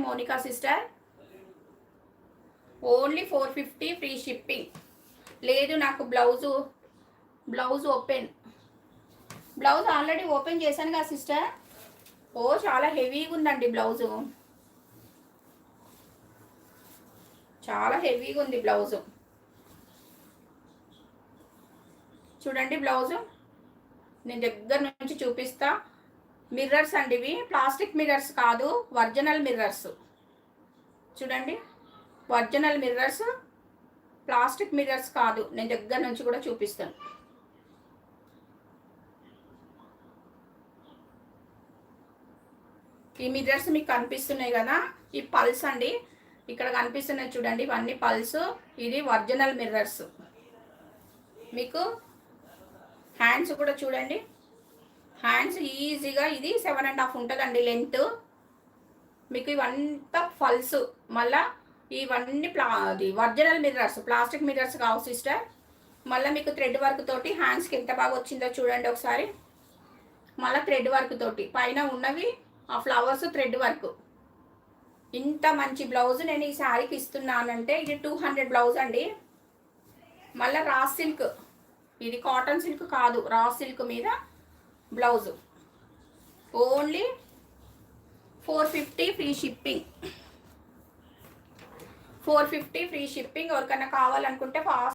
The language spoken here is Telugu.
Monika sister. Only 450 free shipping. లేదు నాకు blouse open, blouse already open చేశాను కదా సిస్టర్. ఓ చాలా హెవీగా ఉందండి బ్లౌజు, చాలా హెవీగా ఉంది బ్లౌజు. చూడండి బ్లౌజు నేను దగ్గర నుంచి చూపిస్తా. మిర్రర్స్ అండి, ఇవి ప్లాస్టిక్ మిర్రర్స్ కాదు, ఒరిజినల్ మిర్రర్స్. చూడండి ఒరిజినల్ మిర్రర్స్, ప్లాస్టిక్ మిర్రర్స్ కాదు. నేను దగ్గర నుంచి కూడా చూపిస్తాను. ఈ మిర్రర్స్ మీకు కనిపిస్తున్నాయి కదా, ఈ పల్స్ అండి, ఇక్కడ కనిపిస్తున్నాయి చూడండి, ఇవన్నీ పల్స్. ఇది ఒరిజినల్ మిర్రర్స్. మీకు హ్యాండ్స్ కూడా చూడండి, హ్యాండ్స్ ఈజీగా ఇది 7.5 ఉంటుందండి లెంత్. మీకు ఇవంతా పల్స్. మళ్ళీ ఇవన్నీ అది ఒరిజినల్ మిర్రర్స్, ప్లాస్టిక్ మిర్రర్స్ కావు సిస్టర్. మళ్ళీ మీకు థ్రెడ్ వర్క్ తోటి హ్యాండ్స్కి ఎంత బాగా వచ్చిందో చూడండి ఒకసారి. మళ్ళీ థ్రెడ్ వర్క్ తోటి పైన ఉన్నవి ఆ ఫ్లవర్స్ థ్రెడ్ వర్క్. ఇంత మంచి బ్లౌజ్ నేను ఈ శారీకి ఇస్తున్నానంటే ఇది 200 బ్లౌజ్ అండి. మళ్ళీ రా సిల్క్, ఇది కాటన్ సిల్క్ కాదు, రా సిల్క్ మీద blouse. Only 450 free shipping. 450 free shipping. ఎవరికైనా కావాలనుకుంటే ఫాస్ట్